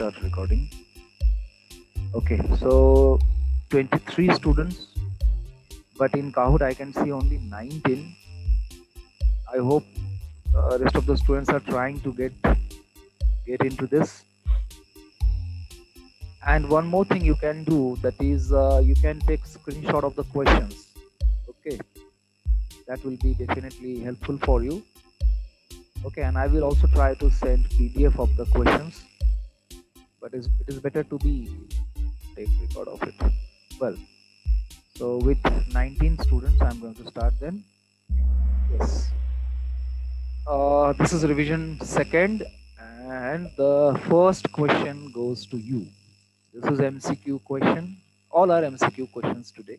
start recording. Okay, so 23 students, but in Kahoot I can see only 19. I hope rest of the students are trying to get into this. And one more thing you can do, that is you can take screenshot of the questions. Okay, that will be definitely helpful for you. Okay, and I will also try to send PDF of the questions, but it is better to be take record of it. Well, so with 19 students, I'm going to start then. Yes. This is revision second, and the first question goes to you. This is MCQ question. All are MCQ questions today.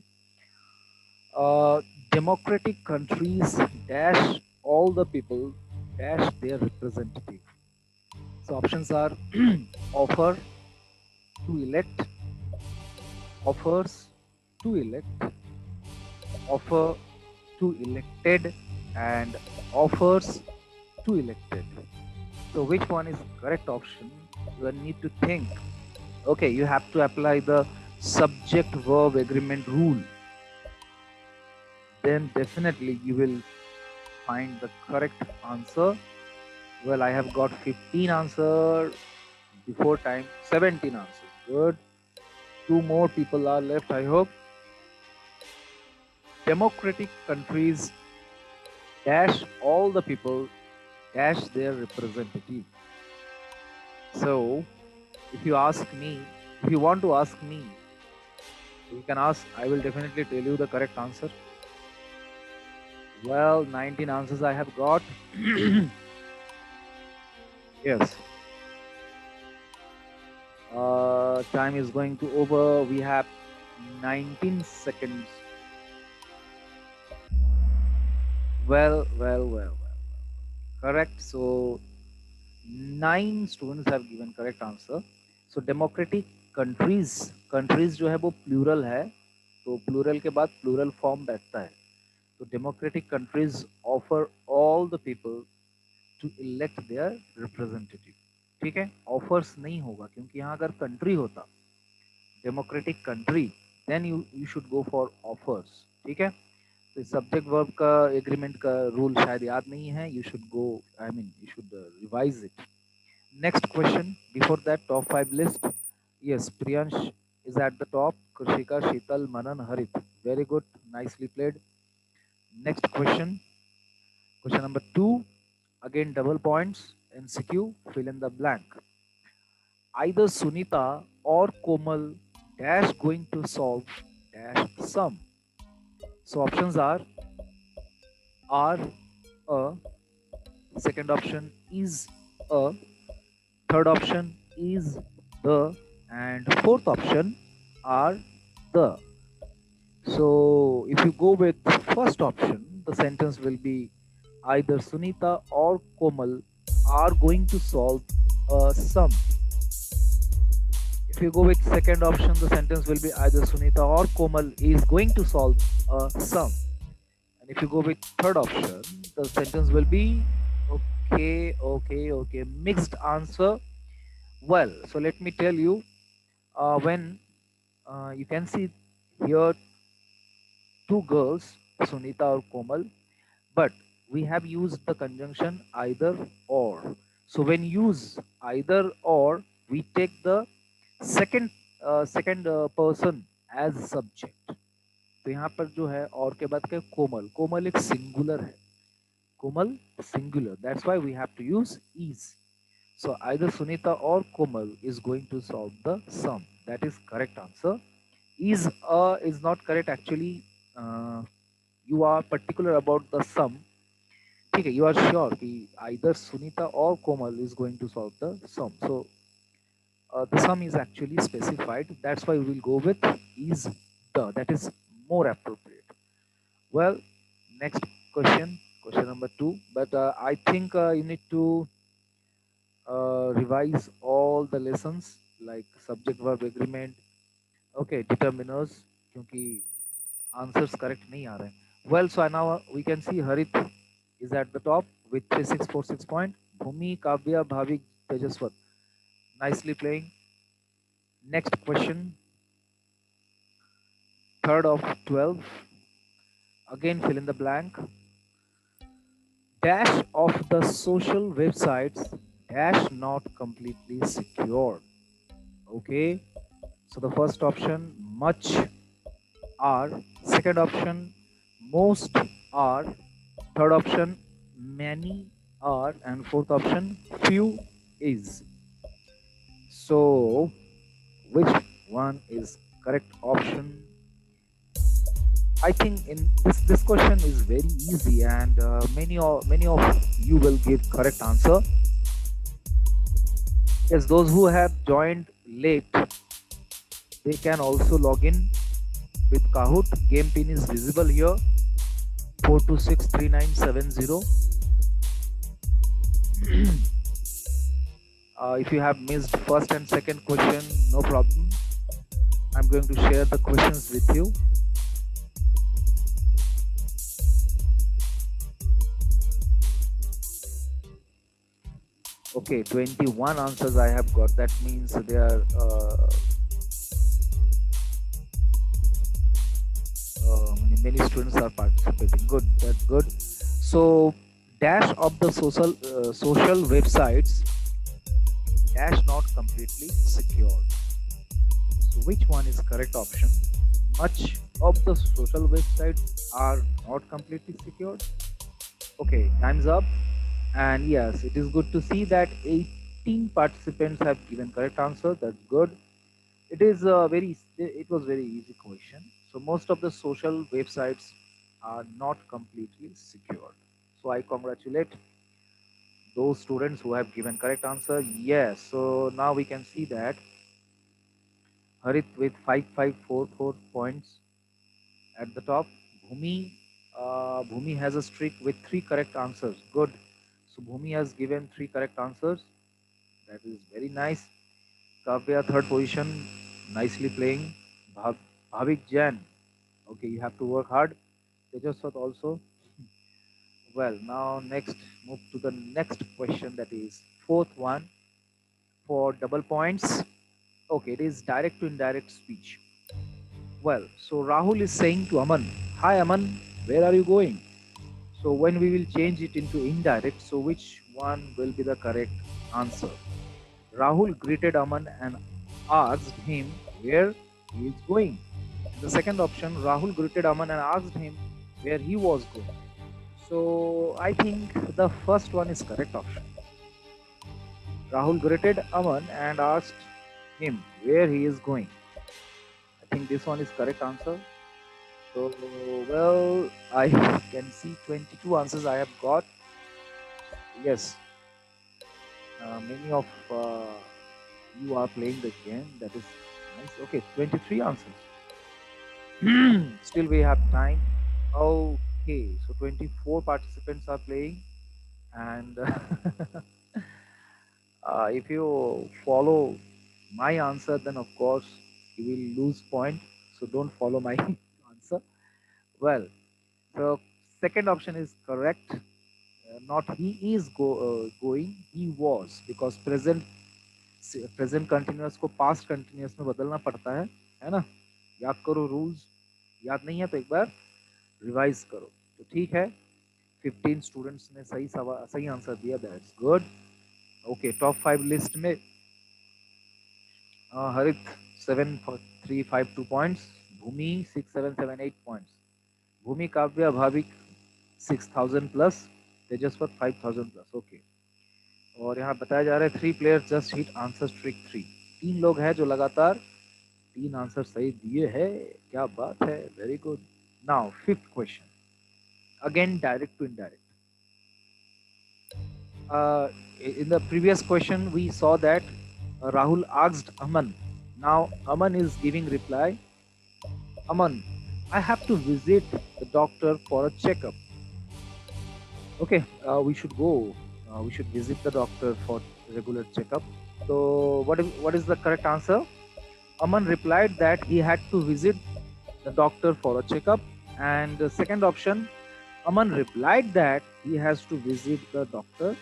Democratic countries dash all the people dash their representative. So options are offer to elect, offers to elect, offer to elected, and offers to elected. So which one is correct option? You need to think. Okay, you have to apply the subject verb agreement rule. Then definitely you will find the correct answer. Well, I have got 15 answers before time, 17 answers. Good. Two more people are left, I hope. Democratic countries dash all the people dash their representative. So if you ask me, if you want to ask me, you can ask. I will definitely tell you the correct answer. Well, 19 answers I have got. Yes. Time is going to over. We have 19 seconds. Well. Correct. So 9 students have given correct answer. So democratic countries जो है वो plural है, तो plural के बाद plural form बैठता है. तो democratic countries offer all the people to elect their representative. ठीक है, ऑफर्स नहीं होगा क्योंकि यहाँ अगर कंट्री होता democratic country, then you should go for offers. ठीक है, तो सब्जेक्ट वर्ब का एग्रीमेंट का रूल शायद याद नहीं है. You should go, I mean you should revise it. Next question before that, top 5 list. Yes, Priyansh is at the top. Krishika, Sheetal, Manan, Harit. Very good, nicely played. Next question. Question number 2. Again double points. MCQ. Fill in the blank. Either Sunita or Komal dash going to solve dash sum. So options are a, second option is a, third option is the, and fourth option are the. So if you go with first option, the sentence will be either Sunita or Komal are going to solve a sum. If you go with second option, the sentence will be either Sunita or Komal is going to solve a sum. And if you go with third option, the sentence will be okay, mixed answer. Well, so let me tell you, when you can see here two girls, Sunita or Komal, but we have used the conjunction either or. So when use either or, we take the second person as subject. तो यहाँ पर जो है और के बाद क्या, कोमल. कोमल एक सिंगुलर है. कोमल singular. That's why we have to use is. So either Sunita or Komal is going to solve the sum. That is correct answer. Is not correct actually. You are particular about the sum. Okay, you are sure कि either Sunita or Komal is going to solve the sum. So the sum is actually specified. That's why we will go with is the. That is more appropriate. Well, next question number 2. But I think you need to revise all the lessons like subject verb agreement. Okay, determiners, क्योंकि answers correct नहीं आ रहे हैं. Well, so now we can see Harit is at the top with 3646 point. Bhumi, Kavya, Bhavik, Tejaswat. Nicely playing. Next question. Third of 12. Again, fill in the blank. Dash of the social websites dash not completely secure. Okay. So the first option, much are. Second option, most are. Third option, many are. And fourth option, few is. So which one is correct option? I think in this question is very easy, and many of you will give correct answer. Yes, those who have joined late, they can also log in with Kahoot. Game pin is visible here, 4263970. If you have missed first and second question, no problem. I'm going to share the questions with you. Okay, 21 answers I have got. That means there are many students are participating. Good, that's good. So dash of the social websites dash not completely secured. So which one is correct option? Much of the social websites are not completely secured. Okay, time's up. And yes, it is good to see that 18 participants have given correct answer. That's good. It was very easy question. So most of the social websites are not completely secured. So I congratulate those students who have given correct answer. Yes. So now we can see that Harit with 5544 points at the top. Bhumi has a streak with 3 correct answers. Good. So Bhumi has given 3 correct answers. That is very nice. Kavya, third position, nicely playing. Bhavik Jain, okay, you have to work hard. Tejaswat also. Well, now next, move to the next question, that is fourth one for double points. Okay, it is direct to indirect speech. Well, so Rahul is saying to Aman, "Hi Aman, where are you going?" So when we will change it into indirect, so which one will be the correct answer? Rahul greeted Aman and asked him where he is going. The second option, Rahul greeted Aman and asked him where he was going. So I think the first one is correct option. Rahul greeted Aman and asked him where he is going. I think this one is correct answer. So, well, I can see 22 answers I have got. Yes, many of you are playing the game. That is nice. Okay, 23 answers. Still we have time. Okay, so 24 participants are playing, and if you follow my answer, then of course you will lose point. So don't follow my answer. Well, so second option is correct. Not he is going, he was, because present continuous को past continuous में बदलना पड़ता है ना? याद करो rules, याद नहीं है तो एक बार रिवाइज करो. तो ठीक है, 15 स्टूडेंट्स ने सही आंसर दिया. That's good. Okay, top 5 list में Harit 7352 points, Bhoomi 6778 points, Bhoomi Kavya Bhavik 6000 plus, Tejaswat 5000 plus. Okay, और यहाँ बताया जा रहा है 3 players just hit answer streak 3. 3 लोग हैं जो लगातार 3 आंसर सही दिए हैं. क्या बात है, very good. Now fifth question, again direct to indirect. In the previous question we saw that Rahul asked Aman. Now Aman is giving reply. Aman, I have to visit the doctor for a checkup. Okay, we should go. We should visit the doctor for regular checkup. So what is the correct answer? Aman replied that he had to visit the doctor for a checkup. And the second option, Aman replied that he has to visit the doctor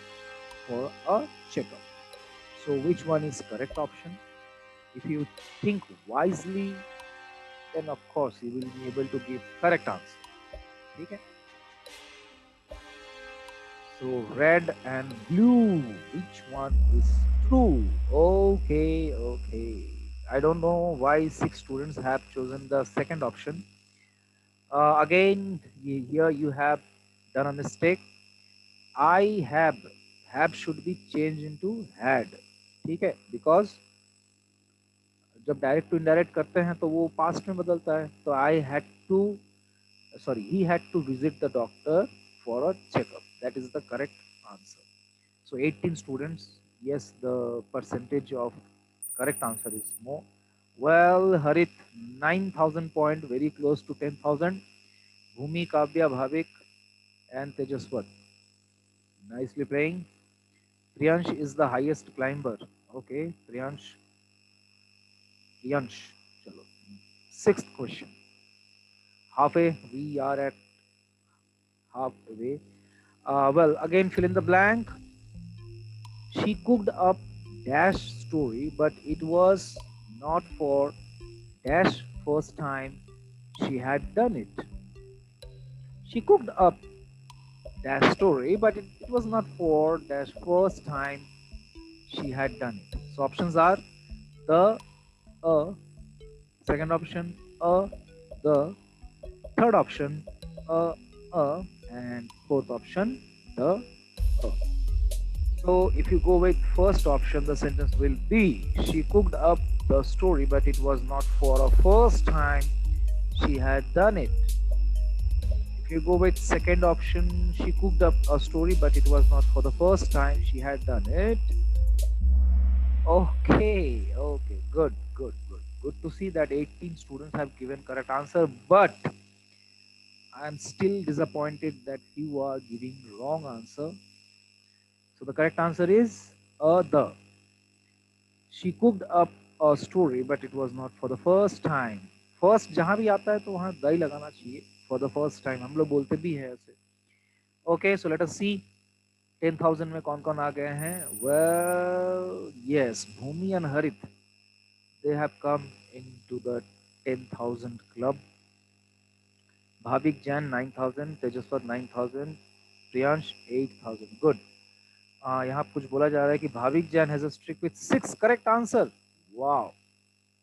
for a checkup. So which one is correct option? If you think wisely, then of course you will be able to give correct answer. Okay? So red and blue, which one is true? Okay, okay. I don't know why 6 students have chosen the second option. Again, here you have done a mistake. I have should be changed into had. ठीक है? Because जब direct to indirect करते हैं तो वो past में बदलता है. तो I had to, sorry, he had to visit the doctor for a checkup. That is the correct answer. So 18 students, yes, the percentage of correct answer is more. Well, Harit, 9,000 point, very close to 10,000. Bhumi, Kavya, Bhavik, and Tejaswat. Nicely playing. Priyansh is the highest climber. Okay, Priyansh. Chalo. Sixth question. Halfway, we are at halfway. Well, again, fill in the blank. She cooked up dash story, but it was not for dash first time she had done it. She cooked up dash story, but it was not for dash first time she had done it. So options are the, second option, the, third option, and fourth option, the, uh. So if you go with first option, the sentence will be, she cooked up the story, but it was not for a first time she had done it. If you go with second option, she cooked up a story, but it was not for the first time she had done it. Okay, okay, good, good, good. Good to see that 18 students have given correct answer, but I am still disappointed that you are giving wrong answer. So the correct answer is the. She cooked up a story, but it was not for the first time. First जहां भी आता है तो वहां the he लगाना चाहिए. For the first time हम लोग बोलते भी हैं ऐसे. Okay, so let us see 10,000 में कौन कौन आ गए हैं. Well, yes, Bhumi and Harit, they have come into the 10,000 club. Bhavik Jain 9,000, Tejaswat 9,000, Priyansh 8,000. Good. यहाँ कुछ बोला जा रहा है कि Bhavik Jain has a streak with 6 correct answer. Wow,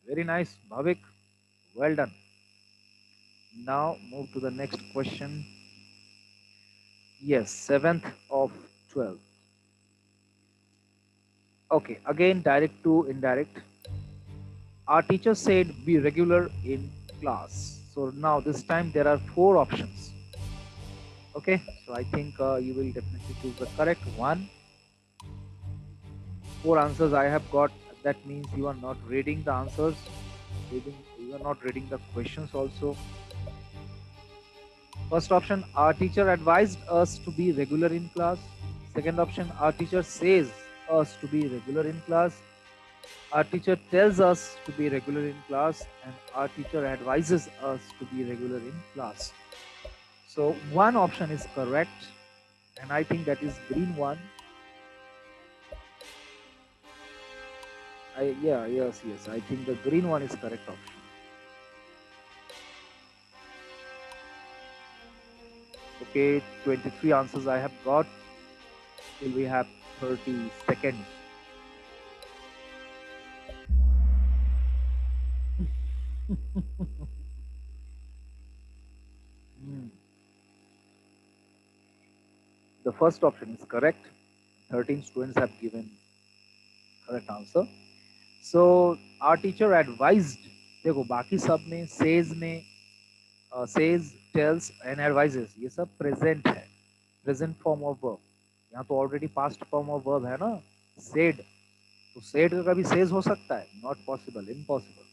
very nice Bhavik, well done. Now move to the next question. Yes, 7th of 12th. Okay, again direct to indirect. Our teacher said be regular in class. So now this time there are 4 options. Okay, so I think you will definitely choose the correct one. 4 answers I have got. That means you are not reading the answers. You are not reading the questions also. First option, our teacher advised us to be regular in class. Second option, our teacher says us to be regular in class. Our teacher tells us to be regular in class, and our teacher advises us to be regular in class. So one option is correct, and I think that is green one. Yes. I think the green one is correct option. Okay, 23 answers I have got. Still we have 30 seconds. The first option is correct. 13 students have given correct answer. So our teacher advised. देखो बाकी सब में says में says, tells and advises ये सब present है, present form of verb. यहाँ तो already past form of verb है ना, said. तो said का कभी says हो सकता है? Not possible, impossible.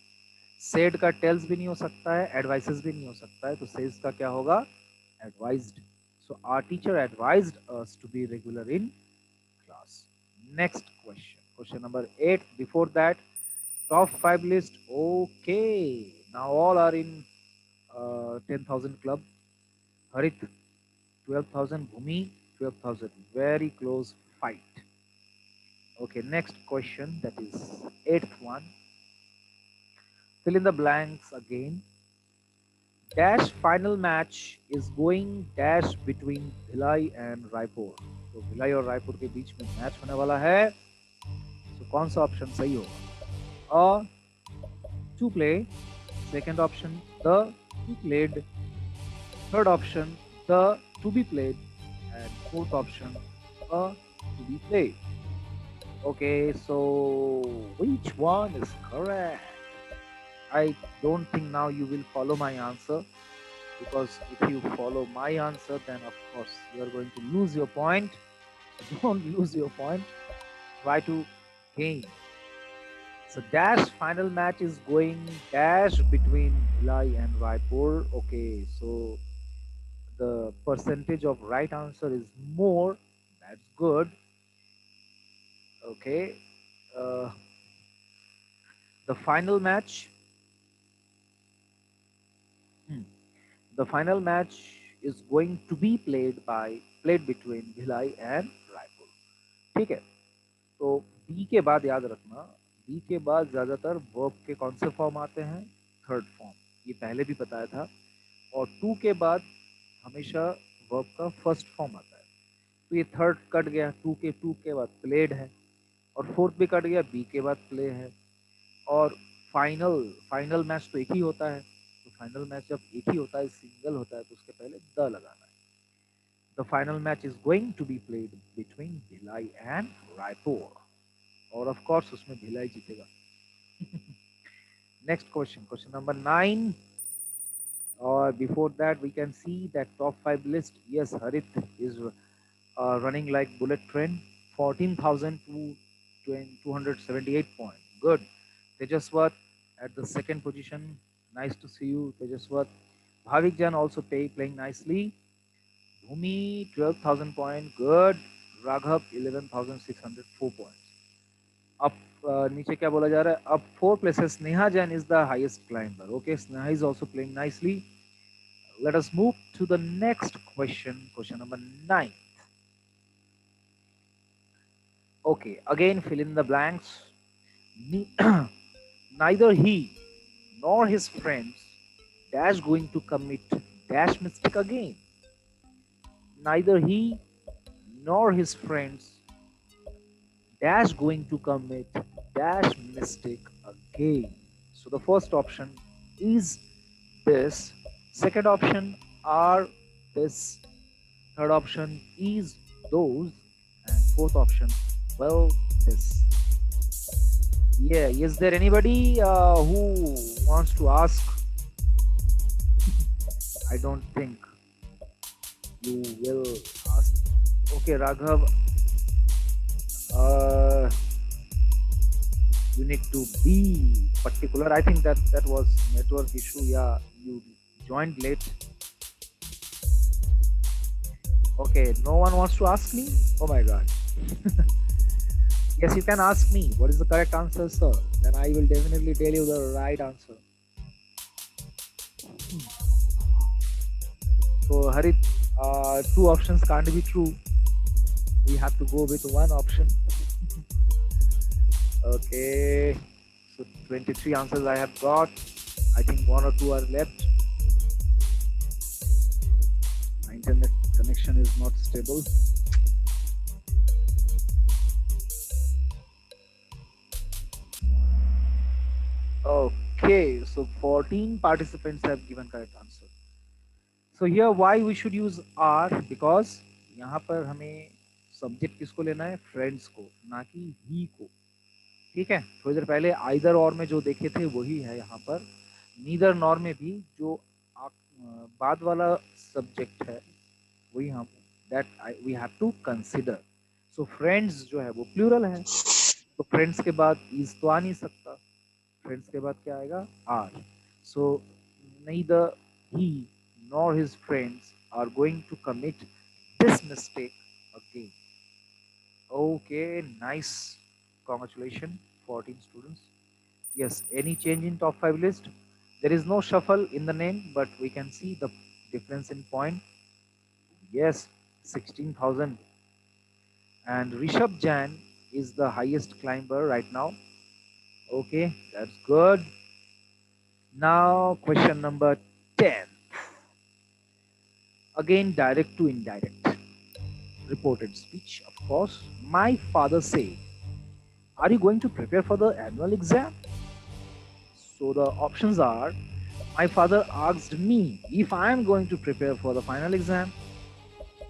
Said का tells भी नहीं हो सकता है, advises भी नहीं हो सकता है, तो says का क्या होगा? Advised. So our teacher advised us to be regular in class. Next question. Question number 8. Before that, top 5 list. Okay. Now all are in 10,000 club. Harit 12,000. Bhumi 12,000. Very close fight. Okay, next question, that is eighth one. Fill in the blanks again. Dash final match is going dash between Bhilai and Raipur. तो भिलाई और रायपुर के बीच में match होने वाला है. तो कौन सा ऑप्शन सही होगा? To play. Second option, the to be played. Third option, the to be played. And fourth option, to be played. Okay, so which one is correct? I don't think now you will follow my answer, because if you follow my answer, then of course you are going to lose your point. So don't lose your point. Try to gain. So dash final match is going dash between Bhilai and Raipur. Okay, so the percentage of right answer is more. That's good. Okay. Uh, the final match. The final match is going to be played between Bhilai and Raipur. ठीक है. तो B के बाद याद रखना, B के बाद ज्यादातर वर्ब के कौन से फॉर्म आते हैं? Third form. ये पहले भी बताया था. और टू के बाद हमेशा वर्ब का फर्स्ट फॉर्म आता है. तो ये थर्ड कट गया, टू के बाद प्लेड है, और फोर्थ भी कट गया, बी के बाद प्ले है. और फाइनल मैच तो एक ही होता है. तो फाइनल मैच जब एक ही होता है, सिंगल होता है, तो उसके पहले द लगाना है. The final match is going to be played between Bhilai and Raipur. और ऑफ कोर्स उसमें भिलाई जीतेगा. Next question, question number 9. Or before that, we can see that top 5 list. Yes, Harit is running like bullet train. 14,000 to 278 points. Good. Tejaswat at the second position. Nice to see you, Tejaswat. Bhavik Jan also playing nicely. Bhumi 12,000 points. Good. Raghav 11,604 points. Up नीचे क्या बोला जा रहा है? Up 4 places. Sneha Jain is the highest climber. Okay, Sneha is also playing nicely. Let us move to the next question, question number 9. Okay, again fill in the blanks. Neither he nor his friends dash going to commit dash mistake again. Neither he nor his friends dash going to commit dash mistake again. So the first option is this. Second option are this. Third option is those. And fourth option, well, this. Yeah, is there anybody who wants to ask? I don't think you will ask. Okay, Raghav, you need to be particular. I think that was network issue. Yeah, you joined late. Okay, no one wants to ask me? Oh my god. Yes, you can ask me. What is the correct answer, sir? Then I will definitely tell you the right answer. So, Harit, two options can't be true. We have to go with one option. Okay, so 23 answers I have got. I think one or two are left. My internet connection is not stable. Okay, so 14 participants have given correct answer. So here why we should use are, because यहाँ पर हमें subject किसको लेना है? Friends को, ना कि ही को. ठीक है. थोड़ी देर पहले आइदर और में जो देखे थे वही है यहाँ पर. नीदर नॉर में भी जो बाद वाला सब्जेक्ट है वही हम that we have to consider. So friends जो है वो प्लूरल है, तो फ्रेंड्स के बाद इज तो आ नहीं सकता. फ्रेंड्स के बाद क्या आएगा? R. So neither he nor his friends are going to commit this mistake again. Okay, nice. Congratulations, 14 students. Yes, any change in top 5 list? There is no shuffle in the name, but we can see the difference in point. Yes, 16,000. And Rishabh Jain is the highest climber right now. Okay, that's good. Now, question number 10. Again, direct to indirect. Reported speech, of course. My father said, are you going to prepare for the annual exam? So the options are, my father asked me if I am going to prepare for the final exam.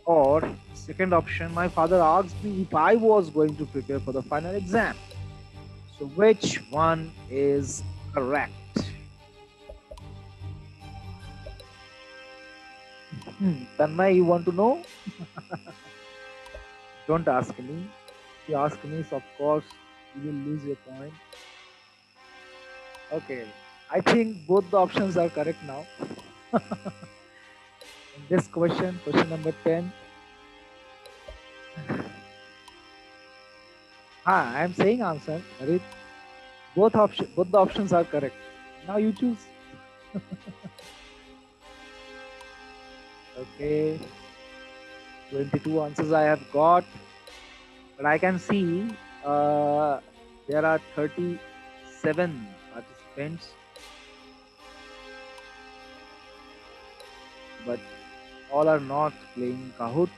Or second option, my father asked me if I was going to prepare for the final exam. So which one is correct? Tanmay, you want to know? Don't ask me. If you ask me, so of course you will lose your point. Okay, I think both the options are correct now. In this question, question number 10. I am saying answer. Harit. Both the options are correct. Now you choose. Okay, 22 answers I have got, but I can see there are 37 participants, but all are not playing Kahoot.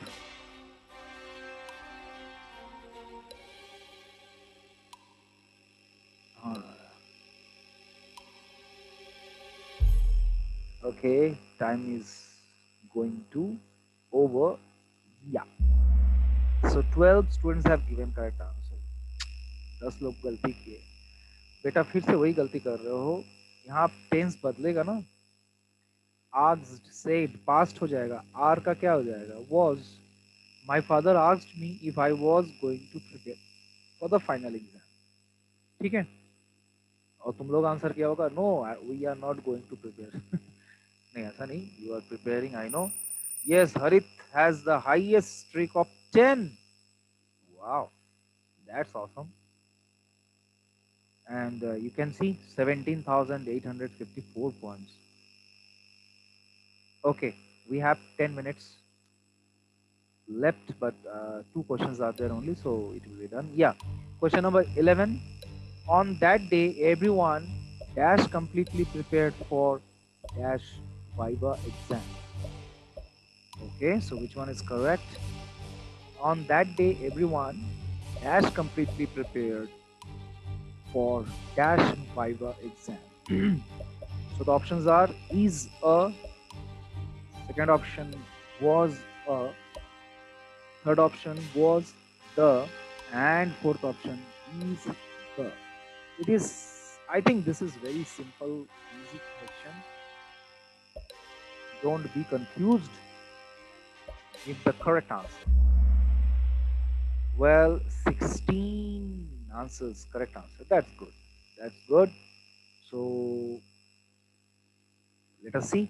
Okay, time is going to over. Yeah. So 12 students have given correct answer. 10 लोग गलती किए. बेटा फिर से वही गलती कर रहे हो. यहाँ टेंस बदलेगा ना. Asked, said, past हो जाएगा. R का क्या हो जाएगा? Was. My father asked me if I was going to prepare for the final exam. ठीक है? और तुम लोग आंसर किया होगा, no, we are not going to prepare. नहीं ऐसा नहीं. You are preparing, I know. Yes, Harit has the highest streak of 10. Wow, that's awesome. And you can see 17,854 points. Okay, we have 10 minutes left, but two questions are there only, so it will be done. Yeah, question number 11. On that day, everyone dash completely prepared for dash Viva exam. Okay, so which one is correct? On that day, everyone dash completely prepared for dash Viva exam. So the options are is a, second option was a, third option was the, and fourth option is the. It is, I think this is very simple, easy question. Don't be confused. Give the correct answer. Well, 16 answers, correct answer. That's good. That's good. So let us see.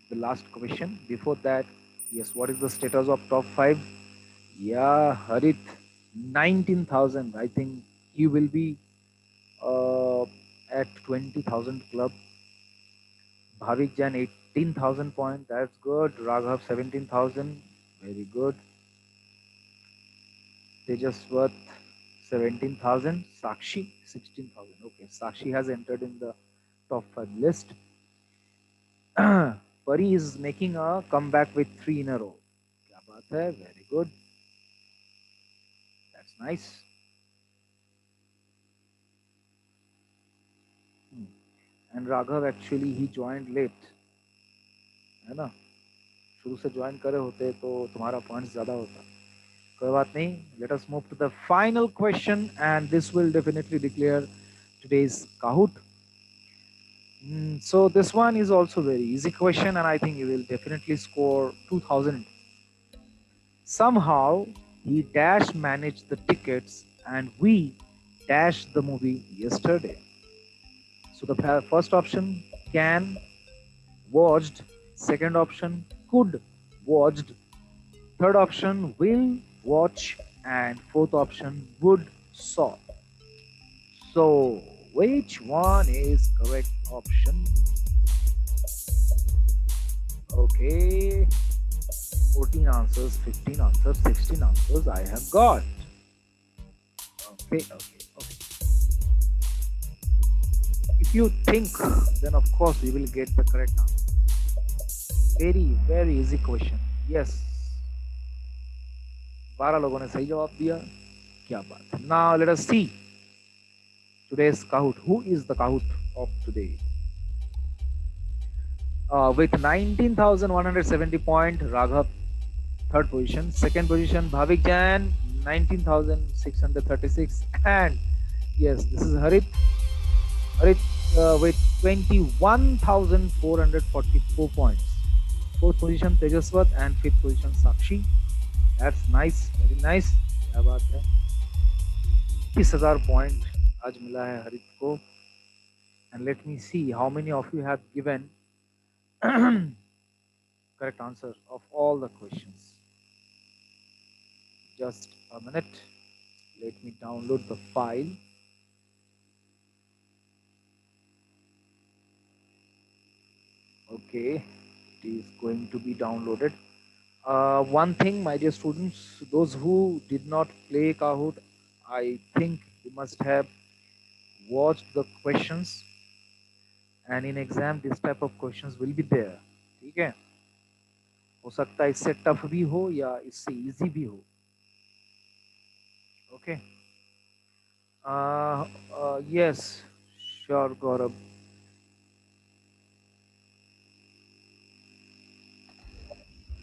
The last question. Before that, yes, what is the status of top 5? Yeah, Harit, 19,000. I think he will be at 20,000 club. Bhavik Jain 18,000 points. That's good. Raghav 17,000. Very good. Tejaswat 17,000. Sakshi 16,000. Okay, Sakshi has entered in the top 5 list. Pari is making a comeback with 3 in a row. Kya baat hai? Very good. That's nice. And Raghav actually he joined late, है ना? शुरू से join करे होते तो तुम्हारा points ज़्यादा होता. कोई बात नहीं. Let us move to the final question, and this will definitely declare today's Kahoot. So this one is also very easy question, and I think you will definitely score 2,000. Somehow he dash managed the tickets, and we dashed the movie yesterday. So the first option, can, watched. Second option, could, watched. Third option, will, watch. And fourth option, would, saw. So which one is correct option? Okay. 14 answers, 15 answers, 16 answers I have got. Okay. If you think, then of course you will get the correct answer. Very easy question. Yes, 12 लोगों ने सही जवाब दिया. क्या बात. Now let us see today's Kahoot. Who is the Kahoot of today? With 19,170 point, Raghav, third position. Second position, Bhavik Jain, 19,636. And yes, this is Harit. Harit with 21,444 points. Fourth position, Tejaswat. And fifth position, Sakshi. That's nice. Very nice. क्या बात है. 30,000 point आज मिला है हरित को. And let me see how many of you have given correct answer of all the questions. Just a minute. Let me download the file. Okay, it is going to be downloaded. One thing, my dear students, those who did not play Kahoot, I think you must have watched the questions, and in exam this type of questions will be there. ठीक है, हो सकता है इससे tough भी हो या इससे इजी भी हो. Okay. Yes, sure, Gaurav.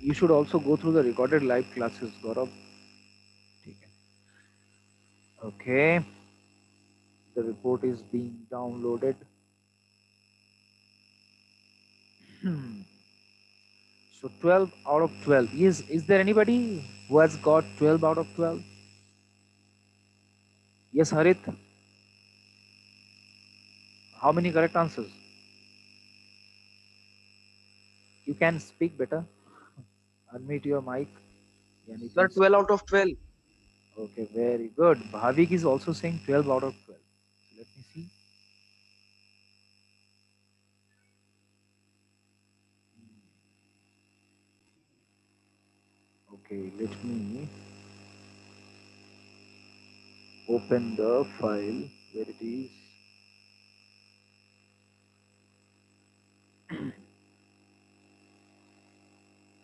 You should also go through the recorded live classes, Gaurav. Okay. The report is being downloaded. So 12 out of 12. Is there anybody who has got 12 out of 12? Yes, Harit. How many correct answers? You can speak better. Unmute your mic. Sir, 12 out of 12. Okay, very good. Bhavik is also saying 12 out of 12. So let me see. Okay, let me open the file where it is.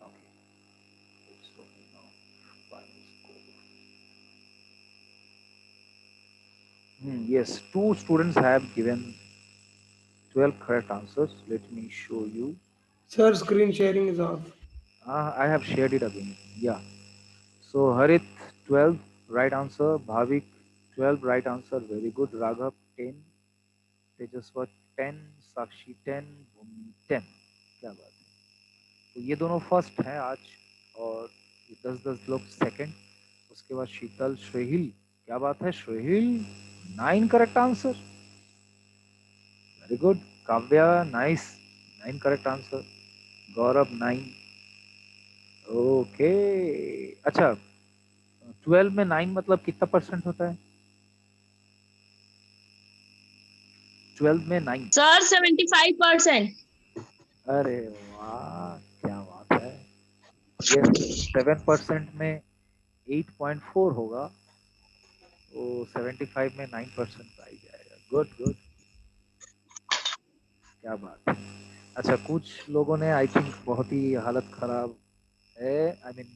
Okay, it's open now. File score. Yes, two students have given 12 correct answers. Let me show you. Sir, screen sharing is off. I have shared it again. Yeah. So Harit 12 right answer. Bhavik 12 right answer. Very good. Raghav 10. Tejaswat 10. Sakshi 10. Bhumi 10. क्या बात है. तो ये दोनों first हैं आज और 10-10 लोग सेकंड. उसके बाद शीतल श्रेहिल. क्या बात है Shrehil 9 correct answer. Very good. Kavya nice 9 correct answer. Gaurav 9. Okay. अच्छा 12 में 9 मतलब कितना परसेंट होता है? 12 में 9. सर 75%. अरे वाह क्या बात है. ये 7% में 8.4 होगा तो 75 में 9% आ जाएगा. Good good. क्या बात है. अच्छा कुछ लोगों ने आई थिंक बहुत ही हालत खराब है. आई मीन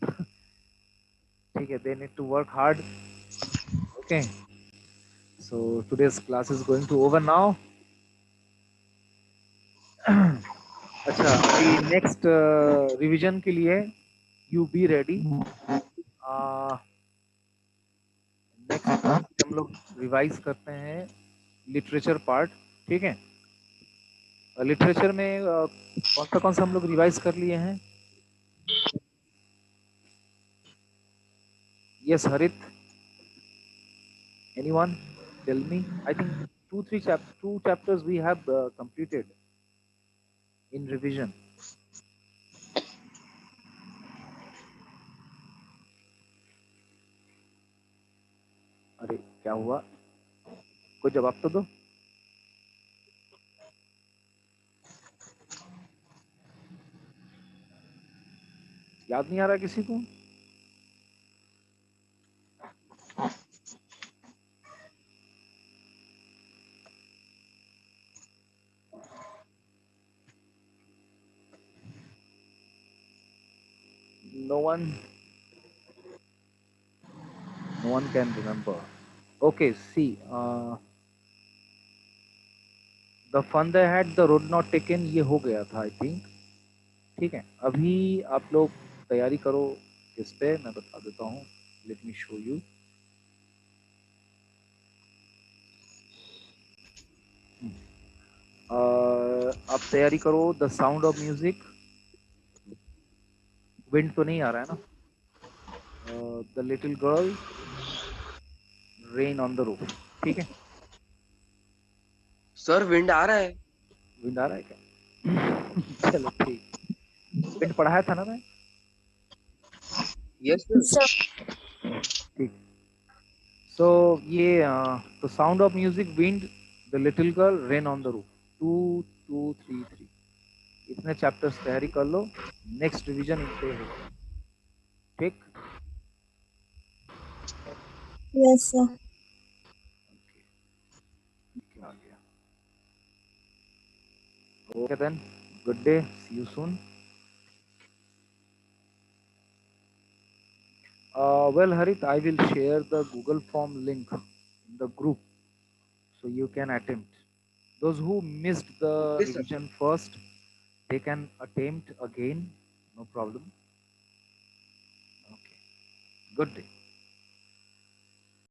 ठीक है. They need to work hard. Okay. So today's class is going to over now. अच्छा अभी नेक्स्ट रिवीजन के लिए यू बी रेडी. नेक्स्ट हम लोग रिवाइज करते हैं लिटरेचर पार्ट. ठीक है. लिटरेचर में कौन सा हम लोग रिवाइज कर लिए हैं? Yes Harit. Anyone tell me. I think 2 chapters we have completed in revision. अरे क्या हुआ? कोई जवाब तो दो. याद नहीं आ रहा किसी को? No one can remember. Okay, see, the fun they had, the road not taken, ये हो गया था I think. ठीक है, अभी आप लोग तैयारी करो इस पे, मैं बता देता हूँ. Let me show you. आप तैयारी करो. The sound of music. Wind तो नहीं आ रहा है ना? The little girl, rain on the roof. ठीक है, सर विंड आ रहा है. विंड आ रहा है क्या? चलो ठीक. विंड पढ़ाया था ना मैं? Yes sir. Sir. ठीक. सो ये the sound of music, wind, the little girl, rain on the roof. 2 2 3 3. इतने चैप्टर्स तैयारी कर लो. नेक्स्ट रिवीजन इन पे होगा. ठीक. Yes, sir. क्या आ गया? Okay then, good day, see you soon. Well, Harit, I will share the Google Form link in the group so you can attempt. Those who missed the okay sir. revision first, they can attempt again. No problem. Okay. Good day.